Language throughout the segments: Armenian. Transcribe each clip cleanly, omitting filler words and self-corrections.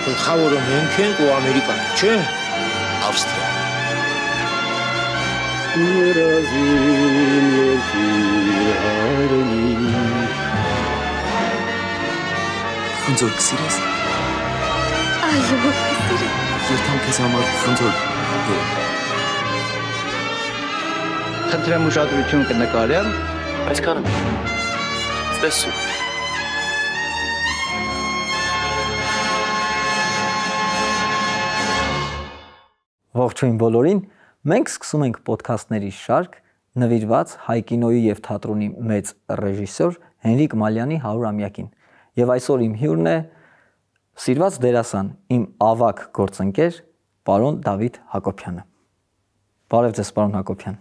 Գլխավորը մենք ենք ու Ամերիկան, չէ՞։ Ավստրիա։ Երազին երկիր հայրենի Խնձոր կսիրես։ Այո, կսիրեմ։ Երթամ քեզ համար խնձոր։ Խնդրեմ ուշադրություն կնկարեմ։ Այսքանը։ Ստեսու։ Ողջույն բոլորին, մենք սկսում ենք ոդքասթների շարք նվիրված հայ կինոյի եւ թատրոնի մեծ ռեժիսոր Հենրիկ Մալյանի 100-ամյակին։ Եվ այսօր իմ հյուրն է սիրված դերասան, իմ ավագ գործընկեր, պարոն Դավիթ Հակոբյանը։ Բարև ձեզ, պարոն Հակոբյան։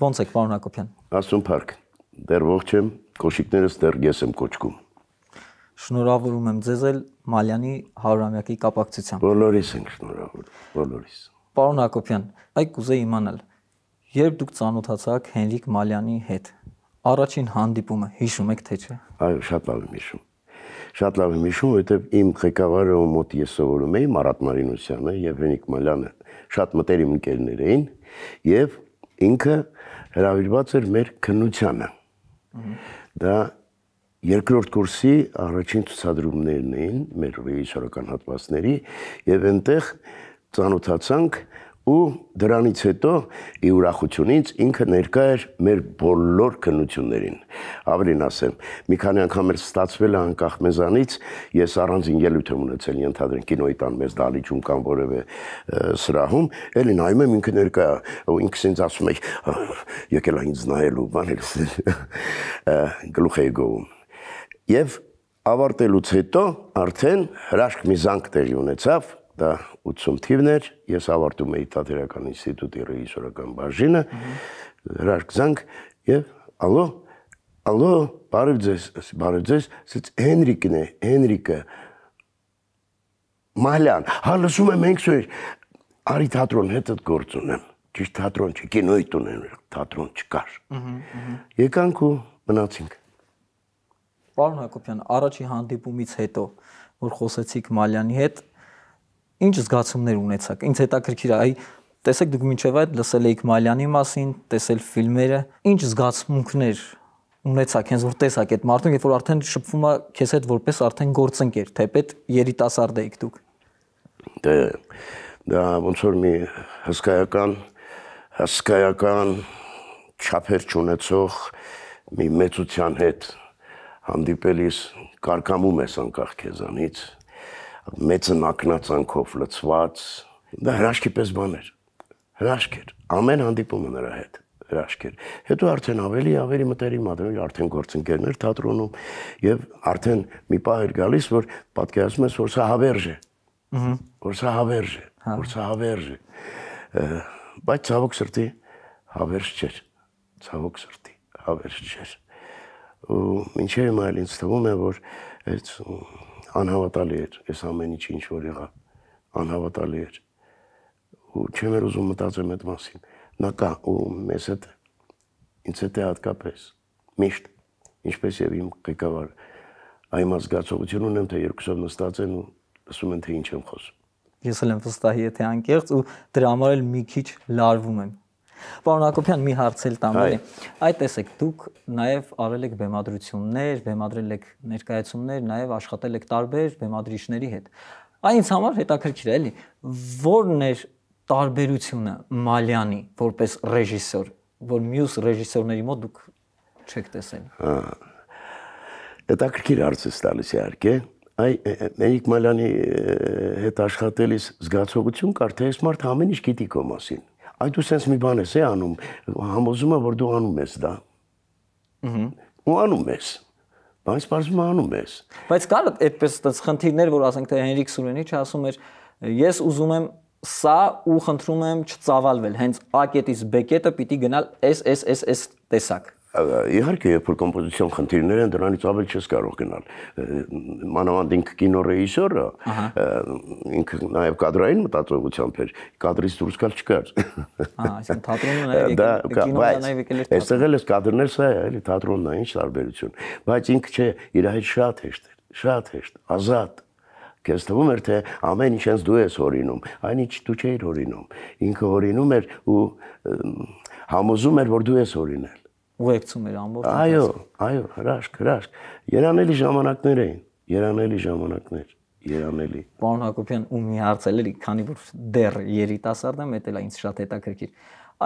Ոնց եք, պարոն Հակոբյան։ Աստուն փառք, դեռ ողջ եմ, կոշիկներս դեռ ես եմ կոչկում։ Շնորհավորում եմ ձեզ էլ Մալյանի 100-ամյակի կապակցությամբ։ Բոլորիս ենք շնորհավորում, բոլորիս։ Պարոն Հակոբյան, այ կուզեի իմանալ, երբ դուք ծանոթացաք Հենրիկ Մալյանի հետ, առաջին հանդիպումը հիշում եք թե չէ։ Այո, շատ լավ եմ հիշում։ Շատ լավ եմ հիշում, որովհետև իմ ղեկավարը մոտ ես սովորում էի Մարատ Մարինոսյանը եւ Հենրիկ Մալյանը շատ մտերիմ ընկերներ էին եւ ինքը հրավիրված էր մեր քննությանը։ Դա երկրորդ կուրսի առաջին ցուցադրումներն էին մեր ռեժիսորական հատվածների եւ այնտեղ ծանոթացանք ու դրանից հետո ի ուրախությունից ինքը ներկա էր մեր բոլոր քննություններին։ Ավելին ասեմ, մի քանի անգամ էր ստացվել անկախ մեզանից, ես առանձին ելույթ եմ ունեցել ենթադրենք կինոյի տան մեծ դահլիճում կամ որևէ սրահում, էլի նայում եմ ինքը ներկա ու ինքս ինձ ասում է եկել է ինձ նայելու բաներ գլուխ էի գովում։ Եվ ավարտելուց հետո արդեն հրաշք մի զանգ տեղի ունեցավ, դա 80 թիվն էր, ես ավարտում էի Թատերական ինստիտուտի ռեժիսորական բաժինը, հրաշք զանգ եւ ալո, բարև ձեզ, ասեց Հենրիկն է, Հենրիկը Մալյան, հա լսում եմ մենք սուր, արի թատրոն հետդ գործ ունեմ, ճիշտ թատրոն չէ, կինոյի տուն եմ, թատրոն չկար։ Եկանք ու մնացինք։ Պարոն Հակոբյան, առաջի հանդիպումից հետո, որ խոսեցիք Մալյանի հետ, ինչ զգացումներ ունեցաք։ Ինձ հետաքրքիր է, այ տեսեք դուք մինչև այդ լսել եք Մալյանի մասին, տեսել ֆիլմերը, ինչ զգացմունքներ ունեցաք, հենց որ տեսաք այդ մարդուն, երբ որ արդեն շփվում է քեզ հետ որպես արդեն գործընկեր, թեպետ երիտասարդ եք դուք։ Դա ոնց որ մի հսկայական չափեր չունեցող մի մեծության հետ հանդիպելիս կարկամում ես անկախ քեզանից, մեծն ակնածանքով լցված, դա հրաշքի պես բան էր, հրաշք էր, ամեն հանդիպումը նրա հետ, հրաշք էր, հետո արդեն ավելի մտերիմ արդեն գործընկերներ թատրոնում և արդեն մի պահ էր գալիս, որ պատկերացնում ես, որ սա հավերժ է, բայց ցավոք սրտի հավերժ չէր, ու մինչև հիմա էլ ինձ թվում է, որ այդ անհավատալի էր, այս ամեն ինչ որ եղավ, անհավատալի էր, ու չեմ էր ուզում մտածեմ այդ մասին, նա կա ու մեզ հետ, ինձ հետ է հատկապես, միշտ, ինչպես և իմ ղեկավար, այն զգացողություն ունեմ, թե երկուսով նստած են ու լսում են, թե ինչ եմ խոսում։ Ես էլ եմ վստահ, եթե անկեղծ ու դրա համար էլ մի քիչ լարվում եմ։ Պարոն Հակոբյան, մի հարց էլ տամ էլի։ Այ տեսեք, դուք նաև արել եք բեմադրություններ, բեմադրել եք ներկայացումներ, նաև աշխատել եք տարբեր բեմադրիչների հետ։ Այն ինձ համար հետաքրքիր է, էլի, ո՞րն էր տարբերությունը Մալյանի որպես ռեժիսոր, որ մյուս ռեժիսորների մոտ դուք չեք տեսել։ Հետաքրքիր հարց ես տալիս իհարկե։ Այ Հենրիկ Մալյանի հետ աշխատելիս զգացողություն կար, թե այս մարդը ամեն ինչ գիտի քո մասին։ Այ դու սենց մի բան ես անում, համոզում է, որ դու անում ես դա։ Ու անում ես, բայց պարզվում է անում ես։ Բայց կար այդպես խնդիրներ, որ ասենք թե Հենրիկ Սուրենիչը ասում էր, ես ուզում եմ սա ու խնդրում եմ չծավալվել, հենց A կետից B կետը պիտի գնալ S տեսակ։ Իհարկե, երբ որ կոմպոզիցիոն խնդիրներ են, դրանից ավել չես կարող գնալ։ Մանավանդ ինքը կինոռեժիսորը, ինքը նաև կադրային մտածողությամբ էր, կադրից դուրս գալ չկար։ Այսինքն թատրոնը այստեղ էլ էս կադրներ սա է, էլի թատրոնն է, ինչ տարբերություն։ Բայց ինքը չէ, իր հետ շատ հեշտ էր, շատ հեշտ, ազատ, Քեզ թվում էր թե ամեն ինչ հենց դու ես հորինում, այնինչ դու չէիր հորինում։ Ինքը հորինում էր ու համոզում էր, որ դու ես հորինել։ Ուղեկցում էր ամբողջ։ Այո, հրաշք։ Երանելի ժամանակներ էին, երանելի ժամանակներ, երանելի։ Պարոն Հակոբյան, ու մի հարց էլ էլի, քանի որ դեռ երիտասարդ եմ, դա ինձ շատ հետաքրքիր։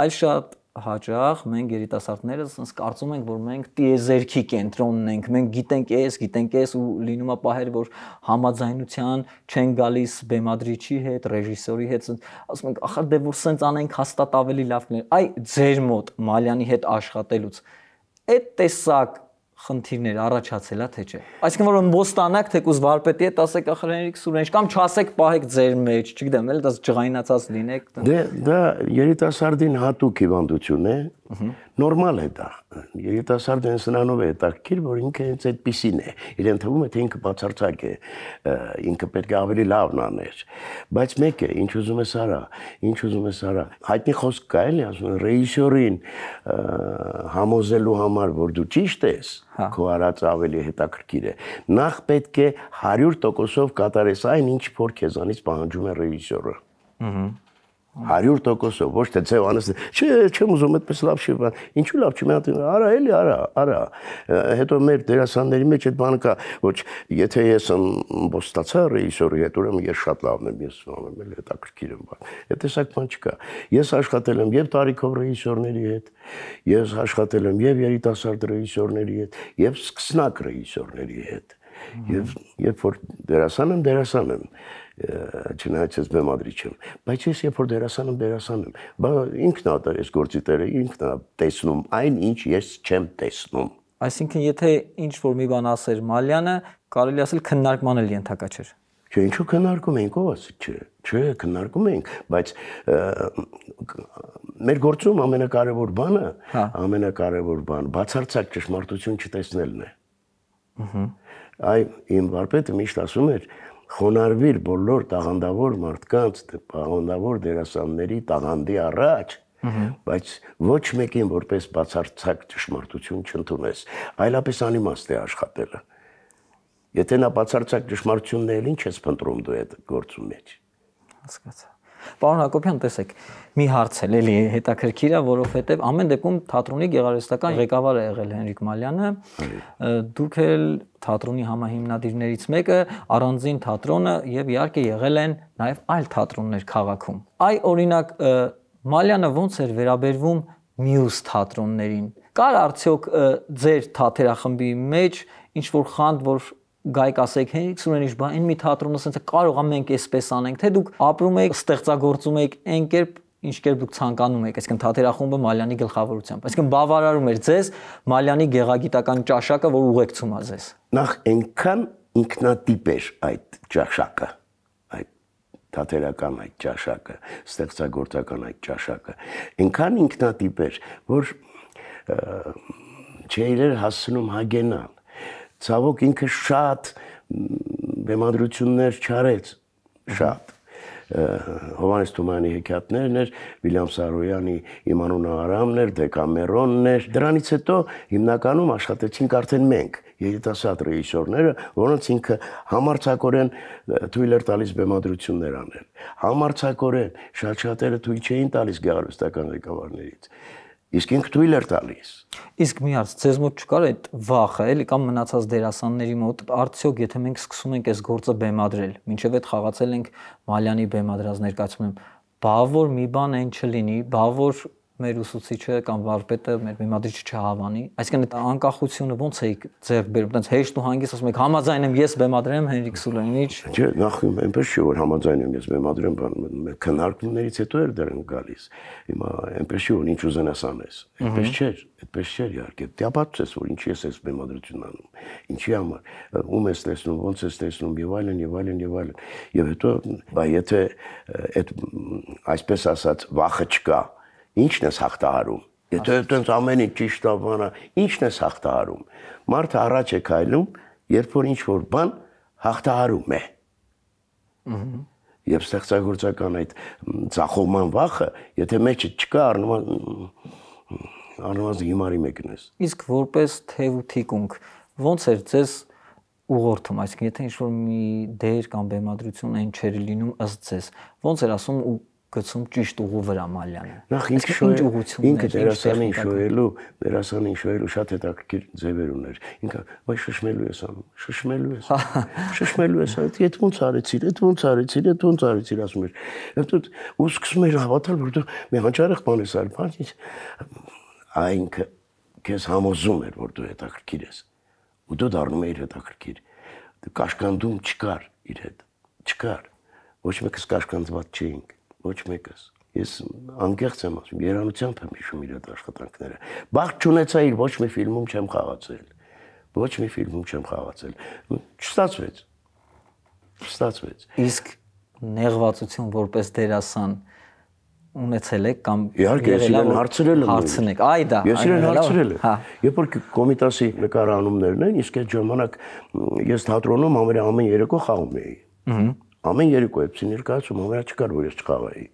Այլ շատ հաճախ մենք երիտասարդները ասենք կարծում ենք, որ մենք տիեզերքի կենտրոնն ենք, մենք գիտենք էս ու լինում է պահեր, որ համաձայնության չեն գալիս բեմադրիչի հետ, ռեժիսորի հետ, ասում ենք, ախր դե որ սենց անենք հաստատ ավելի լավ կլիներ։ Այ ձեր մոտ Մալյանի հետ աշխատելուց այդ տեսակ խնդիրներ առաջացել է թե չէ։ Այսինքն որ ոստանակ թեկուզ վարպետի հետ ասեք ախր Հենրիկ Սուրենիչ կամ չասեք պահեք ձեր մեջ, չգիտեմ, էլ դա ջղայնացած լինեք։ Դա երիտասարդին հատուկ հիվանդություն է, նորմալ է դա։ Երիտասարդը սրանով է հետաքրքիր, որ ինքը հենց այդպիսին է։ Իրեն թվում է թե ինքը բացարձակ է, ինքը պետք է ավելի լավն աներ։ Բայց մեկ է, ինչ ուզում ես արա։ Հայտնի խոսք կա էլի, ասում են ռեժիսորին համոզելու համար, որ դու ճիշտ ես, քո արածը ավելի հետաքրքիր է։ Նախ պետք է 100%-ով կատարես այն, ինչ որ քեզանից պահանջում է ռեժիսորը։ 100%-ով, ոչ թե ձև անես, չեմ ուզում այդպես լավ չի, ինչու լավ չի, արա էլի, արա։ Հետո մեր դերասանների մեջ այդ բանը կա, ոչ, եթե ես ամբոստացա ռեժիսորի հետ, ուրեմն ես շատ լավն եմ, ես էլ հետաքրքիր եմ բան։ Այդ տեսակ բան չկա։ Ես աշխատել եմ եւ տարիքով ռեժիսորների հետ, ես աշխատել եմ եւ երիտասարդ ռեժիսորների հետ, եւ սկսնակ ռեժիսորների հետ։ Եվ երբ որ դերասան եմ, չնայած ես բեմադրիչ եմ, բայց ես երբ որ դերասան եմ, բա ինքն է այս գործի տերը, ինքն է տեսնում այն, ինչ ես չեմ տեսնում։ Այսինքն եթե ինչ որ մի բան ասեր Մալյանը, կարելի ասել քննարկման էլ ենթակա չէր։ Չէ, ինչու քննարկում ենք, ով ասի, չէ, քննարկում ենք, բայց մեր գործում ամենակարևոր բանը, բացարձակ ճշմարտություն չտեսնելն է։ Այ իմ վարպետը միշտ ասում էր, խոնարհվիր բոլոր տաղանդավոր մարդկանց, տաղանդավոր դերասանների տաղանդի առաջ, բայց ոչ մեկին որպես բացարձակ ճշմարտություն չընդունես, այլապես անիմաստ է աշխատելը։ Եթե նա բացարձակ ճշմարտությունն է, ինչ ես փնտրում դու այդ գործում մեջ։ Հասկացա։ Պարոն Հակոբյան, տեսեք, մի հարց էլի հետաքրքիր է, որովհետև ամեն դեպքում թատրոնի գեղարվեստական ղեկավար է եղել Հենրիկ Մալյանը, դուք էլ թատրոնի համահիմնադիրներից մեկը, առանձին թատրոնը եւ իհարկե եղել են նաեւ այլ թատրոններ քաղաքում։ Այ օրինակ Մալյանը ոնց էր վերաբերվում մյուս թատրոններին։ Կար արդյոք ձեր թատերախմբի մեջ ինչ որ խանդ, որ գայք ասեք Հենրիկ Սուրենիչ, բա այն մի թատրոնը ասենց կարող է մենք էսպես անենք, թե դուք ապրում եք, ստեղծագործում եք այն կերպ, ինչ կերպ դուք ցանկանում եք, այսինքն թատերախումբը Մալյանի գլխավորությամբ։ Այսինքն բավարարում էր ձեզ Մալյանի գեղագիտական ճաշակը, որ ուղեկցում է ձեզ։ Նախ այնքան ինքնատիպ էր այդ ճաշակը, այդ թատերական այդ ճաշակը, ստեղծագործական այդ ճաշակը, այնքան ինքնատիպ էր, որ չէր հասցնում հագենալ։ Ցավոք ինքը շատ բեմադրություններ չարեց, շատ։ Հովհաննես Թումանյանի հեքիաթներն էր, Վիլյամ Սարոյանի Իմ անունը Արամն էր, Դեկամերոնն էր։ Դրանից հետո հիմնականում աշխատեցինք արդեն մենք, երիտասարդ ռեժիսորները, որոնց ինքը համարձակորեն թույլ էր տալիս բեմադրություններ անել։ Համարձակորեն շատ-շատերը թույլ չէին տալիս գեղարվեստական ղեկավարներից։ Իսկ ինքը թույլ էր տալիս։ Իսկ մի հարց, ձեզ մոտ չկար այդ վախը, էլի կամ մնացած դերասանների մոտ, արդյոք եթե մենք սկսում ենք այս գործը բեմադրել, մինչև այդ խաղացել ենք Մալյանի բեմադրած ներկայացում, բա որ մի բան այն չլինի, բա որ մեր ուսուցիչը կամ վարպետը մեր բեմադրիչը չհավանի, այսինքն այդ անկախությունը ոնց է ձեռք բերում, այտենց հեշտ ու հանգիստ ասում եք համաձայն եմ ես բեմադրեմ Հենրիկ Սուրենիչ։ Չէ, նախ այնպես չի որ համաձայն եմ ես բեմադրեմ, քննարկումներից հետո էր դրան գալիս։ Հիմա այնպես չի որ ինչ ուզենաս անես։ Այդպես չէր իհարկե։ Դե ապացուցես որ ինչի ես այս բեմադրությունն անում, ինչի համար, ում ես տեսնում, ոնց ես տեսնում եւ այլն։ Եվ հետո, բա եթե այդ այսպես ասած վախը չկա, ինչն ես հաղթահարում։ Եթե այդպես ամեն ինչ ճիշտ է բանը, ինչն ես հաղթահարում։ Մարդը առաջ է քայլում, երբ որ ինչ որ բան հաղթահարում է։ Եվ ստեղծագործական այդ ցախողման վախը, եթե մեջը չկա, առնվազն հիմարի մեկն ես։ Իսկ որպես թև ու թիկունք, ոնց էր ձեզ ուղղորդում, այսինքն եթե ինչ-որ մի դեր կամ բեմադրություն այն չէր լինում ըստ ձեզ, ոնց էր ասում ու գցում ճիշտ ուղու վրա Մալյանը։ Նախ ինքը դերասանին շոյելու շատ հետաքրքիր ձևեր ուներ։ Ինքը վայ շշմելու ես անում, շշմելու ես, այդ ոնց արեցիր, ասում էր։ Այդ ու սկսում էր հավատալ, որ դու մի հանճարեղ բան ես արել, այնքը քեզ համոզում էր, որ դու հետաքրքիր ես։ Ու դու դառնում էիր հետաքրքիր։ Կաշկանդում չկար իր հետ, չկար։ Ոչ մեկս կաշկանդված չէինք, ոչ մեկս։ Ես անկեղծ եմ ասում, երանությամբ եմ հիշում իր այդ աշխատանքները։ Բախտ չունեցա իր ոչ մի ֆիլմում չեմ խաղացել։ Չստացվեց։ Իսկ նեղվածություն որպես դերասան ունեցել եք կամ իհարկե ես իրեն հարցրել եմ հարցնեք այ դա ես իրեն հարցրել եմ երբ որ Կոմիտասի նկարանումներն են իսկ այդ ժամանակ ես թատրոնում ամեն երեկո խաղում էի ամեն երեկո էպսի ներկայացում ամենա չկար որ ես չխաղայի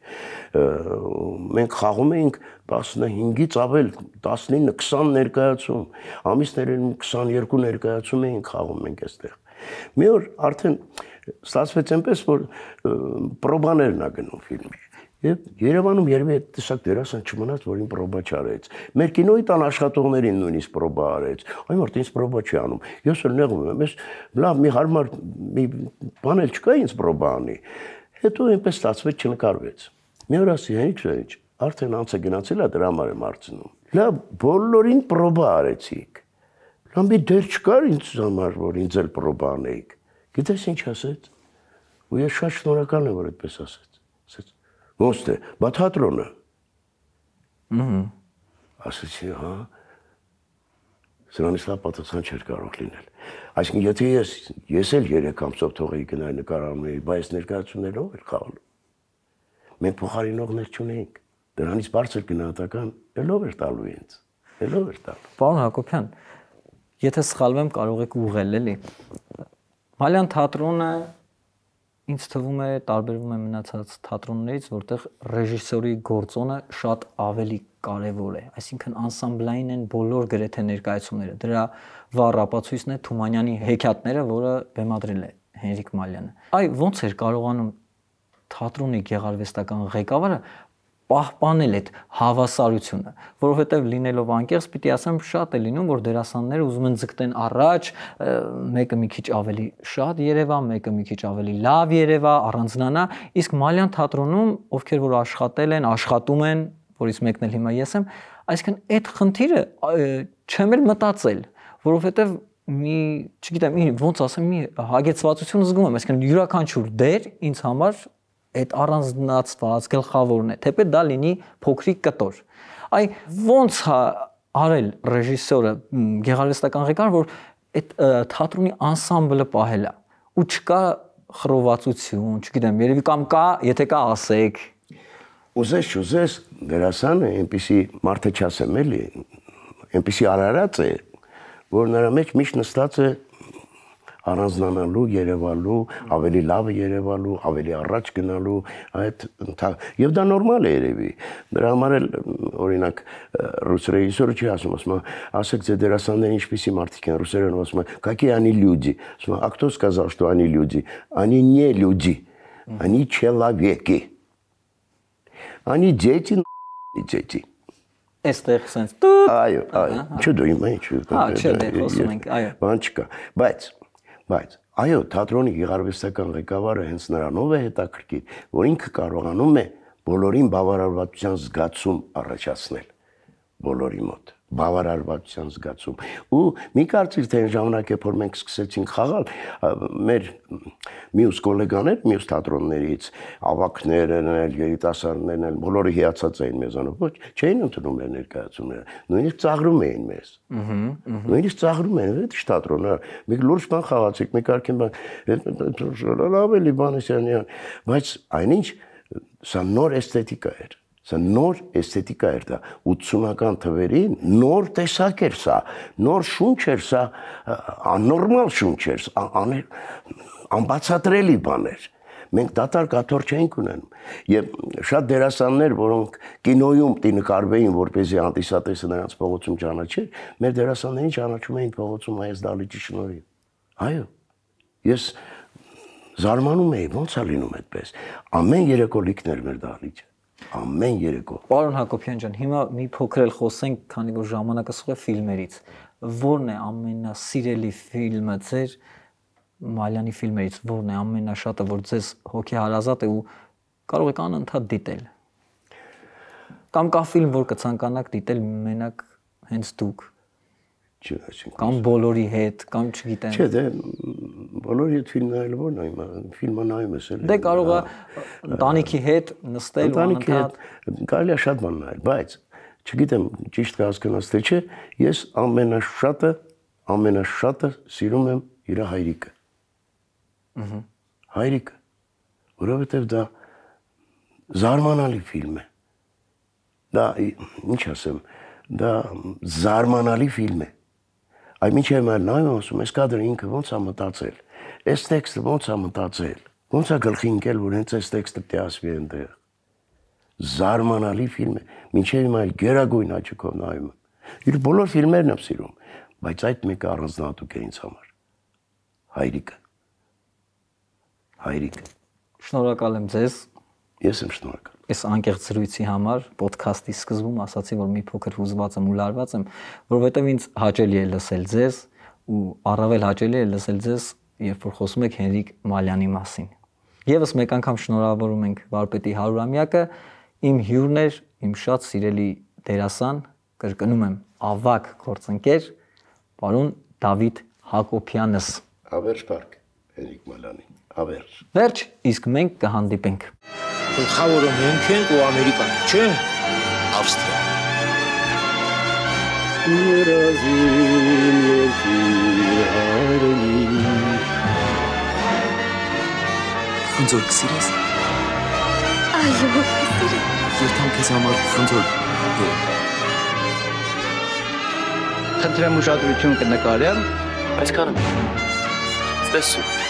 մենք խաղում էինք 15-ից ավել 19-20 ներկայացում ամիսներին 22 ներկայացում էինք խաղում մենք այստեղ մի օր արդեն ստացվեց այնպես որ պրոբաներն ա գնում ֆիլմի Եվ Երևանում երբի այդ տեսակ դերասան չմնաց, որ ինձ պրոբա չարեց։ Մեր կինոյի տան աշխատողներին նույնիսկ պրոբա արեց։ Այն որ ինձ պրոբա չի անում։ Ես էլ նեղում եմ, ես լավ մի հարմար մի բան էլ չկա ինձ պրոբա անի։ Հետո այնպես ստացվեց չնկարվեց։ Մի օր ասի, ինչ, արդեն անց է գնացել է դրա համար եմ հարցնում։ Լավ, բոլորին պրոբա արեցիք։ Լավ մի դեր չկար ինձ համար, որ ինձ էլ պրոբա անեիք։ Գիտես ինչ ասեց։ Ու ես շատ շնորհակալ եմ, որ այդպես ասեց։ Ոնց է, բա թատրոնը։ Ասեցի, հա։ Սրանից լավ պատասխան չէր կարող լինել։ Այսինքն եթե ես էլ 3 ամսով թողեի գնալ նկարանուի, բայց ներկայացումներով էր խաղալու։ Մենք փոխարինողներ չունեինք։ Դրանից բարձր գնահատական ելով էր տալու ինձ։ Պարոն Հակոբյան, եթե սխալվեմ, կարող եք ուղղել, էլի։ Մալյան թատրոնը Ինձ թվում է տարբերվում է մնացած թատրոններից, որտեղ ռեժիսորի գործոնը շատ ավելի կարևոր է, այսինքն անսամբլային են բոլոր գրեթե ներկայացումները։ Դրա վառ ապացույցն է Թումանյանի հեքիաթները, որը բեմադրել է Հենրիկ Մալյանը։ Այ ոնց էր կարողանում թատրոնի գեղարվեստական ղեկավարը պահպանել այդ հավասարությունը, որովհետև լինելով անկեղծ պիտի ասեմ շատ է լինում, որ դերասանները ուզում են ձգտեն առաջ, մեկը մի քիչ ավելի շատ երևա, մեկը մի քիչ ավելի լավ երևա, առանձնանա, իսկ Մալյան թատրոնում, ովքեր որ աշխատել են, աշխատում են, որից մեկն էլ հիմա ես եմ, այսինքն այդ խնդիրը չեմ էլ մտածել, որովհետև մի, չգիտեմ, ոնց ասեմ, մի հագեցվածություն զգում եմ, այսինքն յուրաքանչյուր դեր ինձ համար այդ առանձնացված գլխավորն է, թեպետ դա լինի փոքրիկ կտոր։ Այ ոնց արել ռեժիսորը, գեղարվեստական ղեկավարը, որ այդ թատրոնի անսամբլը պահելա ու չկա խռովվածություն, չգիտեմ, երևի կամ կա, եթե կա ասեք։ Ուզես դերասանը այնպիսի մարդը չասեմ էլի, այնպիսի արարած է, որ նրա մեջ միշտ նստած է առանձնանալու, երևալու, ավելի լավը երևալու, ավելի առաջ գնալու, եւ դա նորմալ է երևի։ Դրա համար էլ օրինակ ռուս ռեժիսորը չի ասում, ասեք ձեր դերասանները ինչպիսի մարդիկ են, ռուսերեն ասում են, какие они люди։ Ասում, а кто сказал, что они люди? Они не люди, они человеки. Они дети, дети. Այստեղ sense։ Այո, չդու իմ ինչ։ Չէ, դե խոսում ենք, այո։ Բան չկա, բայց այո, թատրոնի գեղարվեստական ղեկավարը հենց նրանով է հետաքրքիր, որ ինքը կարողանում է բոլորին բավարարվածության զգացում առաջացնել, բոլորի մոտ, բավարարվածության զգացում։ Ու մի կարծիր թե այն ժամանակ երբ որ մենք սկսեցինք խաղալ, մեր մյուս գոլեգաներ, մյուս թատրոններից, ավակներն էլ, երիտասարդներն էլ, բոլորը հիացած էին մեզանով, ոչ, չէին ընդունում մեր ներկայացումները, նույնիսկ ծաղրում էին մեզ։ Նույնիսկ ծաղրում էին, այդ թատրոնը, մի լուրջ բան խաղացիք, մի կարգին բան, լավ էլի բանեսյան, բայց այնինչ սա նոր էսթետիկա էր։ Սա նոր էսթետիկա էր դա 80-ական թվերին նոր տեսակ էր սա, նոր շունչ էր սա, աննորմալ շունչ էր, անբացատրելի բան էր։ Մենք դատարկ աթոռ չէինք ունենում։ Եվ շատ դերասաններ, որոնք կինոյում պիտի նկարվեին, որպեսզի հանդիսատեսը նրանց փողոցում ճանաչեր, մեր դերասաններին ճանաչում էին փողոցում Հայոց Դալիճի շնորհիվ։ Այո, Ես զարմանում էի, ո՞նց է լինում այդպես։ Ամեն երեկո լիքն էր մեր դահլիճը։ Ամեն երեկո։ Պարոն Հակոբյան ջան, հիմա մի փոքր էլ խոսենք, քանի որ ժամանակը սուղ է ֆիլմերից։ Ո՞րն է ամենասիրելի ֆիլմը ձեր Մալյանի ֆիլմերից, ո՞րն է ամենաշատը, որ ձեզ հոգեհարազատ է ու կարող եք անընդհատ դիտել։ Կամ կա ֆիլմ, որ կցանկանաք դիտել մենակ հենց դուք։ Կամ բոլորի հետ, կամ չգիտեմ։ Չէ, դե բոլորի հետ ֆիլմ նայել ո՞ր նայում եմ, ֆիլմը նայում ես էլ։ Դե կարող է ընտանիքի հետ նստել ու անընդհատ։ Կարելի է շատ բան նայել, բայց չգիտեմ ճիշտ կհասկանաս թե չէ, ես ամենաշատը սիրում եմ իր հայրիկը։ Հայրիկը, որովհետև դա զարմանալի ֆիլմ է։ Դա ինչ ասեմ, դա զարմանալի ֆիլմ է։ Այ մինչև այլ նայում ասում, այս կադրը ինքը ոնց է մտածել, այս տեքստը ոնց է մտածել, ոնց է գլխի ընկել, որ հենց այս տեքստը պետք է ասվի այնտեղ։ Զարմանալի ֆիլմ է, մինչև այլ գերագույն աչքով նայում եմ։ Իր բոլոր ֆիլմերն եմ սիրում, բայց այդ մեկը առանձնահատուկ է ինձ համար։ Հայրիկը։ Հայրիկը։ Շնորհակալ եմ ձեզ։ Ես եմ շնորհակալ։ Այս անկեղծ զրույցի համար ոդքասթի սկզբում ասացի, որ մի փոքր հուզված եմ ու լարված եմ, որովհետև ինձ հաճելի է լսել ձեզ ու առավել հաճելի է լսել ձեզ, երբ որ խոսում եք Հենրիկ Մալյանի մասին։ Եվս մեկ անգամ շնորհավորում ենք վարպետի 100-ամյակը, իմ հյուրն էր, իմ շատ սիրելի դերասան, կրկնում եմ, ավագ գործընկեր, պարոն Դավիթ Հակոբյանս։ Ավերջ Պարկ, Հենրիկ Մալյանի, ավերջ։ Վերջ, իսկ մենք կհանդիպենք։ Գլխավորը մենք ենք ու Ամերիկան, չէ՞։ Ավստրիա։ Երազին երկիր հայրենի։ Խնձոր կսիրես։ Այո, կսիրեմ։ Երթամ քեզ համար խնձոր։ Խնդրեմ ուշադրություն կնկարեմ։ Այսքանը։ Ստեսու։